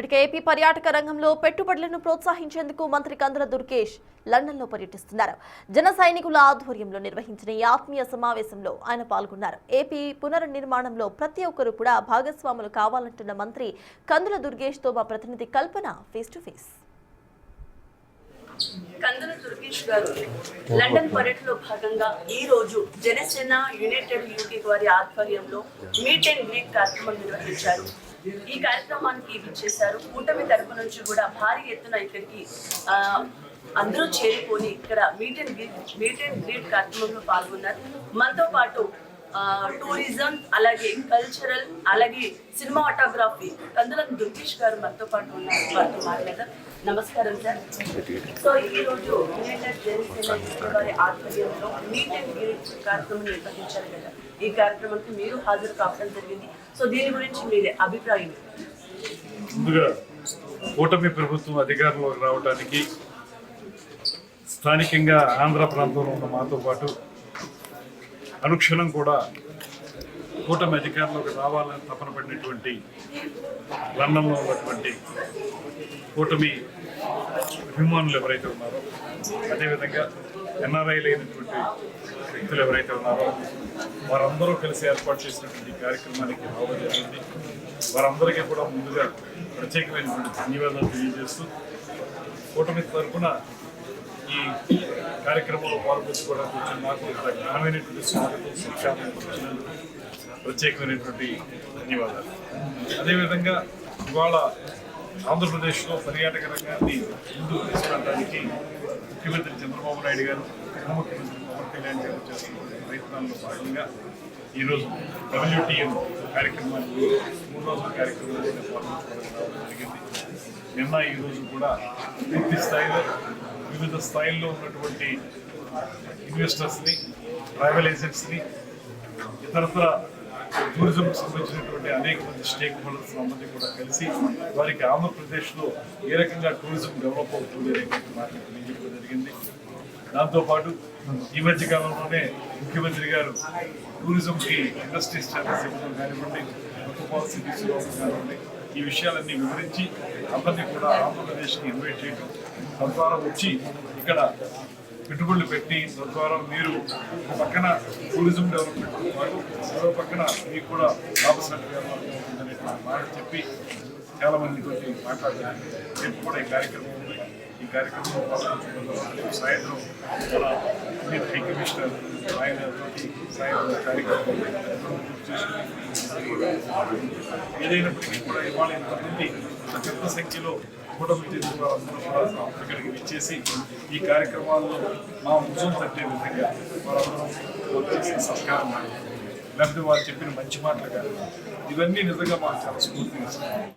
ఇప్పటికే ఏపీ పర్యాటక రంగంలో పెట్టుబడులను ప్రోత్సహించేందుకు మంత్రి కందుల దుర్గేష్ లండన్లో పర్యటిస్తున్నారు. జన సైనికుల ఆధ్వర్యంలో నిర్వహించిన ఈ ఆత్మీయ సమావేశంలో ఆయన పాల్గొన్నారు. ఏపీ పునర్నిర్మాణంలో ప్రతి ఒక్కరూ కూడా భాగస్వాములు కావాలంటున్న మంత్రి కందుల దుర్గేష్ తో మా ప్రతినిధి కల్పన ఫేస్ టు ఫేస్. కందుల దుర్గేష్ గారు లండన్ పర్యటనలో భాగంగా ఈ రోజు జనసేన యునైటెడ్ యూకే వారి ఆధ్వర్యంలో మీట్ అండ్ గ్రీట్ కార్యక్రమం నిర్వహించారు. ఈ కార్యక్రమానికి విచ్చేశారు. కూటమి తరపు నుంచి కూడా భారీ ఎత్తున ఇక్కడికి అందరూ చేరుకొని ఇక్కడ మీట్ అండ్ గ్రీట్ కార్యక్రమంలో పాల్గొన్నారు. మనతో పాటు టూరిజం, అలాగే కల్చరల్, అలాగే సినిమాటోగ్రఫీ కందుల దుర్గేష్ గారు మనతో పాటు ఉన్నారు. వారితో మాట్లాడదాం. నమస్కారం సార్. సో ఈ రోజు యునైటెడ్ జనసేన వారి ఆధ్వర్యంలో మీట్ అండ్ గ్రీట్ కార్యక్రమం నిర్వహించారు కదా, ఈ కార్యక్రమానికి మీరు హాజరు కావడం జరిగింది. సో దీని గురించి మీరే అభిప్రాయం? ముందుగా కూటమి ప్రభుత్వం అధికారంలోకి రావడానికి స్థానికంగా ఆంధ్ర ప్రాంతంలో ఉన్న మాతో పాటు అనుక్షణం కూడా కూటమి అధికారంలోకి రావాలని తపన పడినటువంటి లండన్లో ఉన్నటువంటి కూటమి అభిమానులు ఎవరైతే ఉన్నారో, అదేవిధంగా ఎన్ఆర్ఐలు అయినటువంటి వ్యక్తులు ఎవరైతే ఉన్నారో వారందరూ కలిసి ఏర్పాటు చేసినటువంటి కార్యక్రమానికి రావడం జరిగింది. వారందరికీ కూడా ముందుగా ప్రత్యేకమైనటువంటి ధన్యవాదాలు తెలియజేస్తూ కూటమి తరఫున ఈ కార్యక్రమంలో పాల్గొంచుకోవడానికి వచ్చిన నాకు ఘనమైనటువంటి స్వాగతం, శిక్షాన్ని ఇచ్చినందుకు ప్రత్యేకమైనటువంటి ధన్యవాదాలు. అదేవిధంగా ఇవాళ ఆంధ్రప్రదేశ్లో పర్యాటక రంగాన్ని ముందుకు తీసుకెళ్ళడానికి ముఖ్యమంత్రి చంద్రబాబు నాయుడు గారు, ఉప ముఖ్యమంత్రి పవన్ కళ్యాణ్ గారు చేస్తున్న ప్రయత్నాల్లో భాగంగా ఈరోజు WTM కార్యక్రమానికి 3 రోజుల కార్యక్రమాన్ని పాల్గొనడం జరిగింది. నిన్న ఈరోజు కూడా పూర్తి స్థాయిలో వివిధ స్థాయిల్లో ఉన్నటువంటి ఇన్వెస్టర్స్ని, ట్రావెల్ ఏజెంట్స్ని, ఇతరత్ర టూరిజంకి సంబంధించినటువంటి అనేక మంది స్టేక్ హోల్డర్స్ అందరినీ కూడా కలిసి వారికి ఆంధ్రప్రదేశ్లో ఏ రకంగా టూరిజం డెవలప్ అవుతుంది అనేటువంటి మాటలు తెలియజేయడం జరిగింది. దాంతోపాటు ఈ మధ్య కాలంలోనే ముఖ్యమంత్రి గారు టూరిజంకి ఇండస్ట్రీ స్టాటస్ ఇవ్వడం కానివ్వండి, కొత్త పాలసీ తీసుకోవడం కానివ్వండి, ఈ విషయాలన్నీ వివరించి అందరినీ కూడా ఆంధ్రప్రదేశ్కి ఇన్వైట్ చేయడం, తద్వారా వచ్చి ఇక్కడ పెట్టుబడులు పెట్టి తద్వారా మీరు ఒక పక్కన టూరిజం డెవలప్మెంట్ పాటు మరో పక్కన మీకు కూడా లాభసాటిగా ఉంటుందనే మాట చెప్పి చాలామందితో మాట్లాడారు. రేపు కూడా ఈ కార్యక్రమం ఉంది. ఈ కార్యక్రమంలో పాల్గొంటున్న సాయంత్రం మన హై కమిషనర్ ఆయనతో సాయంత్రం కార్యక్రమం ఏదైనప్పటికీ కూడా ఇవాళ ఇంతమంది పెద్ద సంఖ్యలో కూటమి అందరూ కూడా ఇక్కడికి ఇచ్చేసి ఈ కార్యక్రమాల్లో మా ముఖం తట్టే విధంగా వారందరూ చేసిన సంస్కారం లేకపోతే వారు చెప్పిన మంచి మాటలు కానీ ఇవన్నీ నిజంగా మాకు చాలా స్ఫూర్తినిస్తున్నాయి.